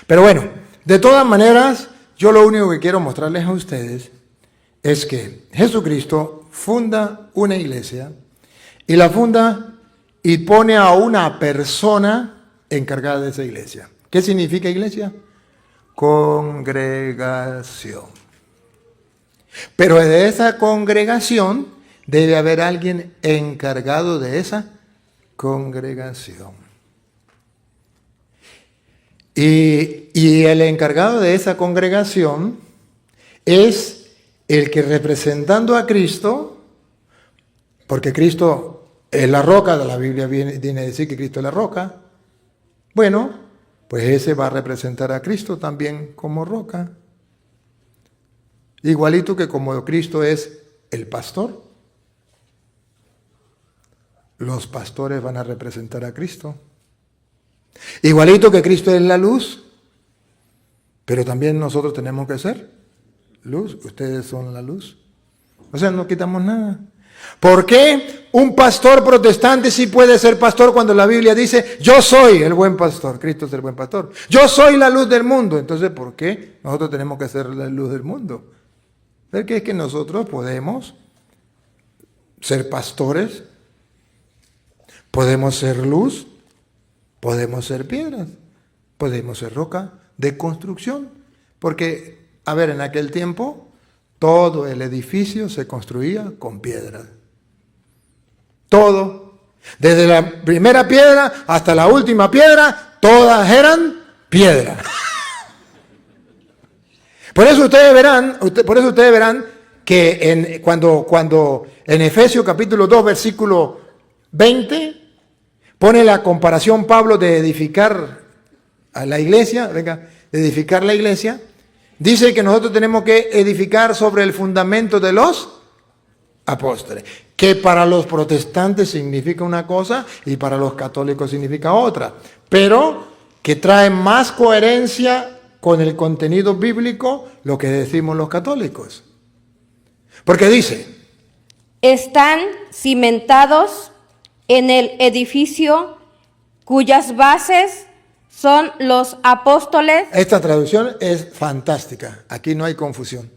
Pero bueno, de todas maneras, yo lo único que quiero mostrarles a ustedes es que Jesucristo funda una iglesia y la funda y pone a una persona encargada de esa iglesia. ¿Qué significa iglesia? Congregación. Pero de esa congregación debe haber alguien encargado de esa congregación. Y el encargado de esa congregación es el que, representando a Cristo, porque Cristo es la roca, la Biblia viene a decir que Cristo es la roca, bueno, pues ese va a representar a Cristo también como roca. Igualito que como Cristo es el pastor, los pastores van a representar a Cristo. Igualito que Cristo es la luz, pero también nosotros tenemos que ser luz. Ustedes son la luz. O sea, no quitamos nada. ¿Por qué un pastor protestante sí puede ser pastor cuando la Biblia dice, yo soy el buen pastor, Cristo es el buen pastor, yo soy la luz del mundo? Entonces, ¿por qué nosotros tenemos que ser la luz del mundo? Porque es que nosotros podemos ser pastores, podemos ser luz, podemos ser piedras, podemos ser roca de construcción. Porque, a ver, en aquel tiempo todo el edificio se construía con piedras. Todo. Desde la primera piedra hasta la última piedra, todas eran piedra. Por eso ustedes verán que cuando en Efesios capítulo 2, versículo 20, pone la comparación Pablo de edificar a la iglesia, de edificar la iglesia, dice que nosotros tenemos que edificar sobre el fundamento de los apóstoles, que para los protestantes significa una cosa y para los católicos significa otra, pero que trae más coherencia con el contenido bíblico lo que decimos los católicos. Porque dice, están cimentados en el edificio cuyas bases son los apóstoles. Esta traducción es fantástica. Aquí no hay confusión.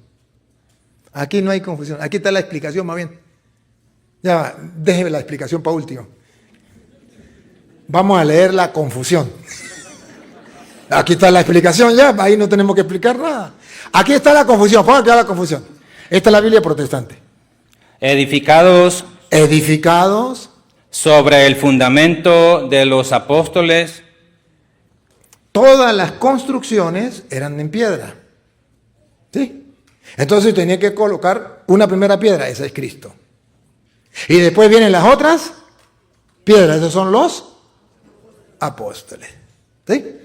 Aquí no hay confusión. Aquí está la explicación más bien. Ya, déjeme la explicación para último. Vamos a leer la confusión. Aquí está la explicación ya, ahí no tenemos que explicar nada. Aquí está la confusión, ¿por qué la confusión? Esta es la Biblia protestante. Edificados sobre el fundamento de los apóstoles. Todas las construcciones eran en piedra. ¿Sí? Entonces tenía que colocar una primera piedra, esa es Cristo. Y después vienen las otras piedras, esos son los apóstoles. ¿Sí?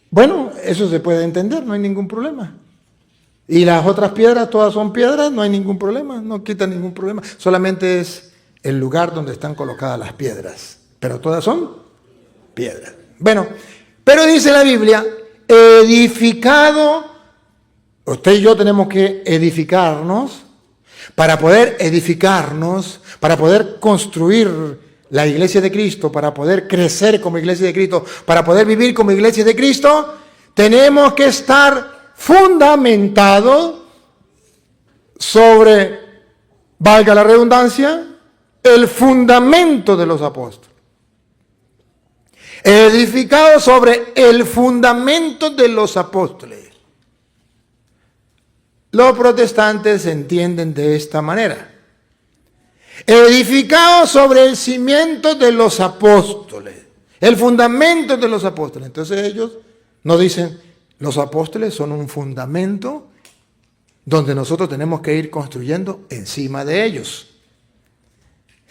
Bueno, eso se puede entender, no hay ningún problema. Y las otras piedras, todas son piedras, no hay ningún problema, no quita ningún problema. Solamente es el lugar donde están colocadas las piedras. Pero todas son piedras. Bueno, pero dice la Biblia, edificado, usted y yo tenemos que edificarnos, para poder construir la iglesia de Cristo, para poder crecer como iglesia de Cristo, para poder vivir como iglesia de Cristo, tenemos que estar fundamentados sobre, valga la redundancia, el fundamento de los apóstoles. Edificado sobre el fundamento de los apóstoles. Los protestantes entienden de esta manera. Edificado sobre el cimiento de los apóstoles. El fundamento de los apóstoles. Entonces ellos nos dicen, los apóstoles son un fundamento donde nosotros tenemos que ir construyendo encima de ellos.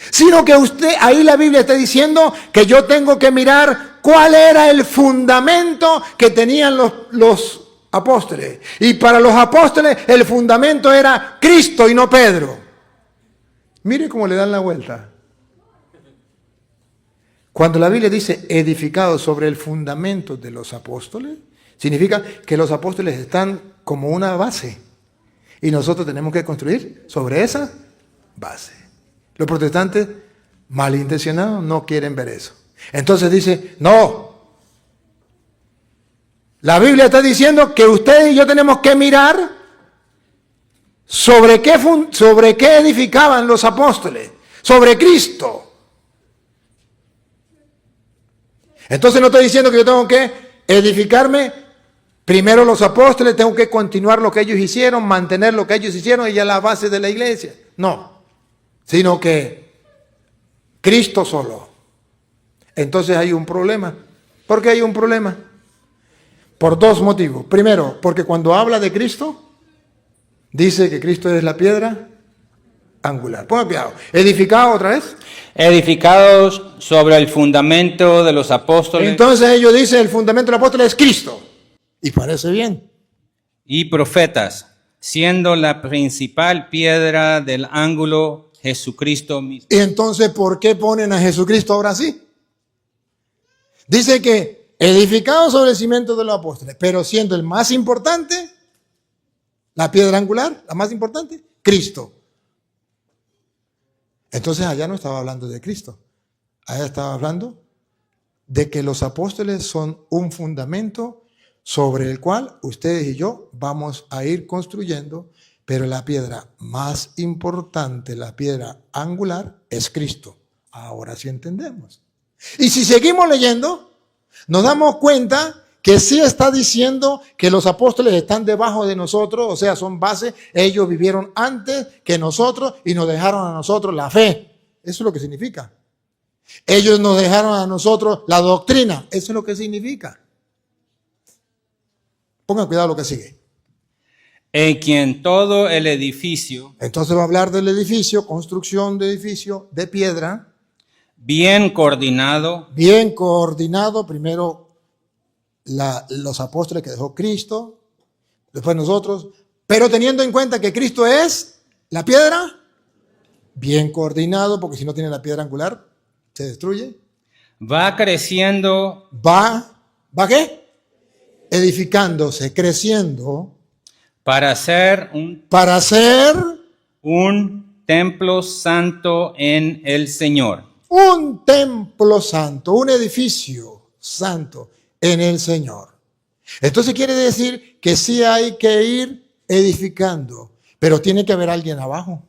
Sino que ahí la Biblia está diciendo que yo tengo que mirar cuál era el fundamento que tenían los apóstoles. Y para los apóstoles el fundamento era Cristo y no Pedro. Mire cómo le dan la vuelta. Cuando la Biblia dice edificado sobre el fundamento de los apóstoles, significa que los apóstoles están como una base. Y nosotros tenemos que construir sobre esa base. Los protestantes malintencionados no quieren ver eso. Entonces dice, no, La Biblia está diciendo que ustedes y yo tenemos que mirar sobre qué edificaban los apóstoles, sobre Cristo. Entonces no estoy diciendo que yo tengo que edificarme primero los apóstoles, tengo que continuar lo que ellos hicieron, mantener lo que ellos hicieron y ya la base de la iglesia. No, sino que Cristo solo. Entonces hay un problema. ¿Por qué hay un problema? Por dos motivos. Primero, porque cuando habla de Cristo, dice que Cristo es la piedra angular. Ponga cuidado. ¿Edificado otra vez? Edificados sobre el fundamento de los apóstoles Entonces ellos dicen el fundamento del apóstol es Cristo. Y parece bien. y profetas, siendo la principal piedra del ángulo Jesucristo mismo. Y entonces, ¿por qué ponen a Jesucristo ahora sí? Dice que edificado sobre el cimiento de los apóstoles, pero siendo el más importante, la piedra angular, la más importante, Cristo. Entonces allá no estaba hablando de Cristo, allá estaba hablando de que los apóstoles son un fundamento sobre el cual ustedes y yo vamos a ir construyendo, pero la piedra más importante, la piedra angular, es Cristo. Ahora sí entendemos. Y si seguimos leyendo, nos damos cuenta que sí está diciendo que los apóstoles están debajo de nosotros, o sea, son base, ellos vivieron antes que nosotros y nos dejaron a nosotros la fe. Eso es lo que significa. Ellos nos dejaron a nosotros la doctrina. Eso es lo que significa. Pongan cuidado lo que sigue. En quien todo el edificio, Entonces va a hablar del edificio, construcción de edificio de piedra, bien coordinado, bien coordinado. Primero los apóstoles que dejó Cristo, después nosotros, pero teniendo en cuenta que Cristo es la piedra, bien coordinado, porque si no tiene la piedra angular, se destruye. va creciendo ¿Va qué? Edificándose, creciendo, para ser para ser un templo santo en el Señor. un templo santo, un edificio santo en el Señor. Entonces quiere decir que sí hay que ir edificando, pero tiene que haber alguien abajo.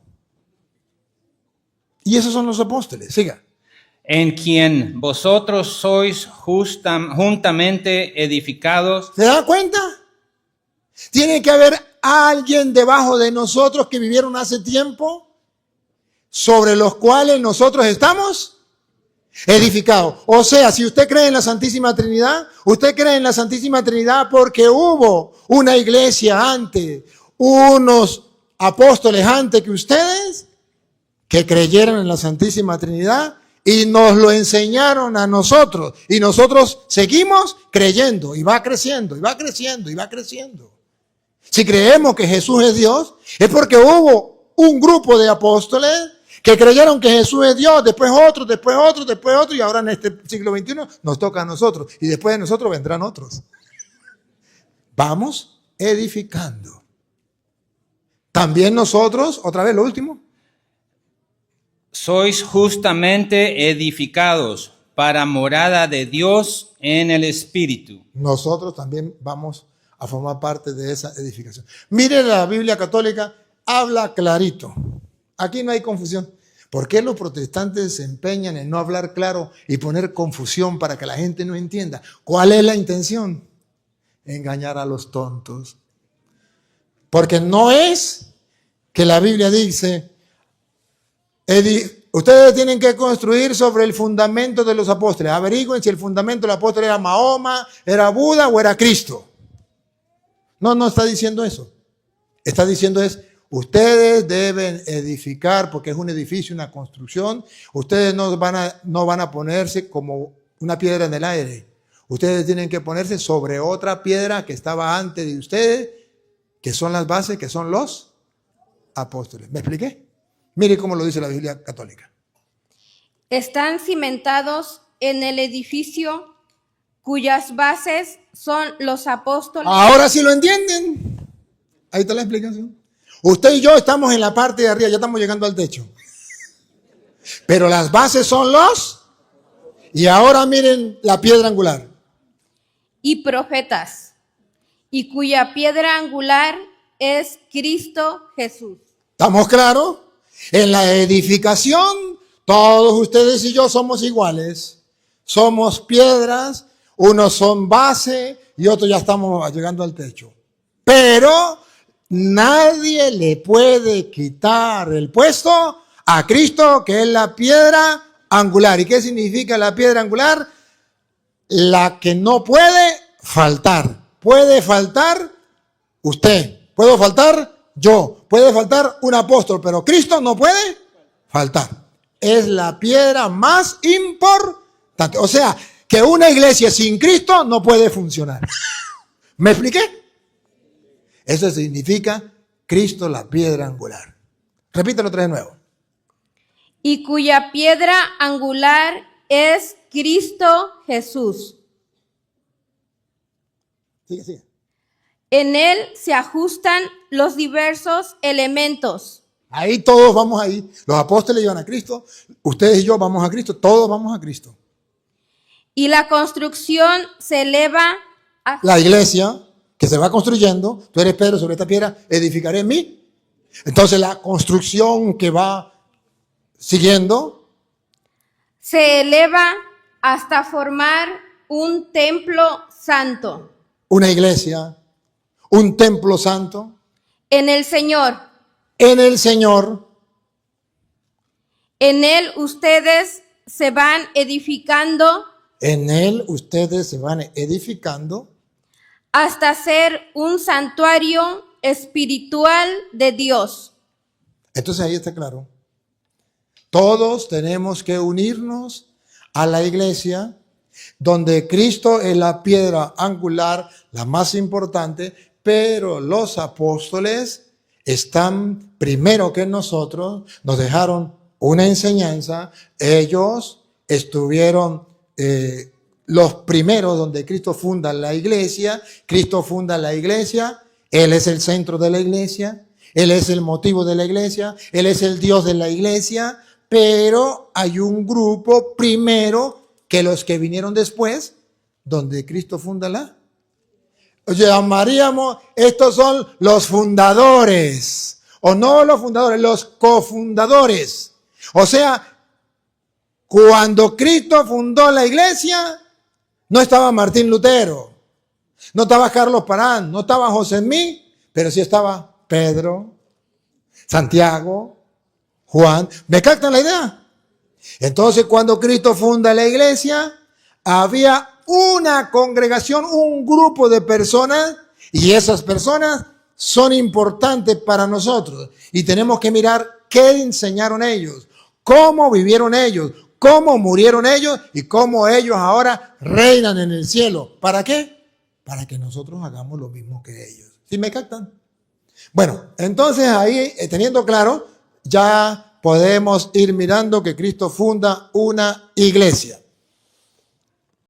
Y esos son los apóstoles. Siga. En quien vosotros sois juntamente edificados ¿Se da cuenta? Tiene que haber alguien debajo de nosotros que vivieron hace tiempo, sobre los cuales nosotros estamos edificados. O sea, si usted cree en la Santísima Trinidad, usted cree en la Santísima Trinidad porque hubo una iglesia antes, unos apóstoles antes que ustedes, que creyeron en la Santísima Trinidad y nos lo enseñaron a nosotros. Y nosotros seguimos creyendo y va creciendo, y va creciendo, y va creciendo. Si creemos que Jesús es Dios, es porque hubo un grupo de apóstoles que creyeron que Jesús es Dios, después otro, después otro, después otro, y ahora en este siglo XXI nos toca a nosotros. Y después de nosotros vendrán otros. Vamos edificando. También nosotros, otra vez lo último, sois justamente edificados para morada de Dios en el Espíritu. nosotros también vamos a formar parte de esa edificación. Mire, la Biblia católica habla clarito. Aquí no hay confusión. ¿Por qué los protestantes se empeñan en no hablar claro y poner confusión para que la gente no entienda? ¿Cuál es la intención? Engañar a los tontos. Porque no es que la Biblia dice, ustedes tienen que construir sobre el fundamento de los apóstoles. Averigüen si el fundamento del apóstol era Mahoma, era Buda o era Cristo. No está diciendo eso. Está diciendo ustedes deben edificar, porque es un edificio, una construcción. Ustedes no van a ponerse como una piedra en el aire. Ustedes tienen que ponerse sobre otra piedra que estaba antes de ustedes, que son las bases, que son los apóstoles. ¿Me expliqué? Mire cómo lo dice la Biblia católica. Están cimentados en el edificio cuyas bases son los apóstoles. Ahora sí lo entienden. Ahí está la explicación. Usted y yo estamos en la parte de arriba, ya estamos llegando al techo. Pero las bases son y ahora miren la piedra angular. Y profetas. y cuya piedra angular es Cristo Jesús. ¿Estamos claros? En la edificación, todos ustedes y yo somos iguales. Somos piedras, unos son base y otros ya estamos llegando al techo. Pero nadie le puede quitar el puesto a Cristo, que es la piedra angular. ¿Y qué significa la piedra angular? La que no puede faltar. Puede faltar usted, puedo faltar yo, puede faltar un apóstol, pero Cristo no puede faltar. Es la piedra más importante. O sea, que una iglesia sin Cristo no puede funcionar. ¿Me expliqué? Eso significa Cristo la piedra angular. Repítelo otra vez de nuevo. Y cuya piedra angular es Cristo Jesús. Sigue. En él se ajustan los diversos elementos. Ahí todos vamos ahí. Los apóstoles iban a Cristo, ustedes y yo vamos a Cristo, todos vamos a Cristo. Y la construcción se eleva a... La iglesia que se va construyendo, tú eres Pedro, sobre esta piedra edificaré en mí. Entonces la construcción que va siguiendo se eleva hasta formar un templo santo. Una iglesia, un templo santo. En el Señor. En el Señor. En él ustedes se van edificando. En él ustedes se van edificando. Hasta ser un santuario espiritual de Dios. Entonces ahí está claro. Todos tenemos que unirnos a la iglesia donde Cristo es la piedra angular, la más importante, pero los apóstoles están primero que nosotros, nos dejaron una enseñanza, ellos estuvieron los primeros donde Cristo funda la iglesia, Él es el centro de la iglesia, Él es el motivo de la iglesia, Él es el Dios de la iglesia, pero hay un grupo primero que los que vinieron después, donde Cristo funda la. Llamaríamos, estos son los fundadores, o no los fundadores, los cofundadores. O sea, cuando Cristo fundó la iglesia, no estaba Martín Lutero, no estaba Carlos Parán, no estaba José Mí, pero sí estaba Pedro, Santiago, Juan. ¿Me captan la idea? Entonces, cuando Cristo funda la iglesia, había una congregación, un grupo de personas, y esas personas son importantes para nosotros. Y tenemos que mirar qué enseñaron ellos, cómo vivieron ellos, cómo murieron ellos y cómo ellos ahora reinan en el cielo. ¿Para qué? Para que nosotros hagamos lo mismo que ellos. ¿Sí me captan? Bueno, entonces ahí, teniendo claro, ya podemos ir mirando que Cristo funda una iglesia.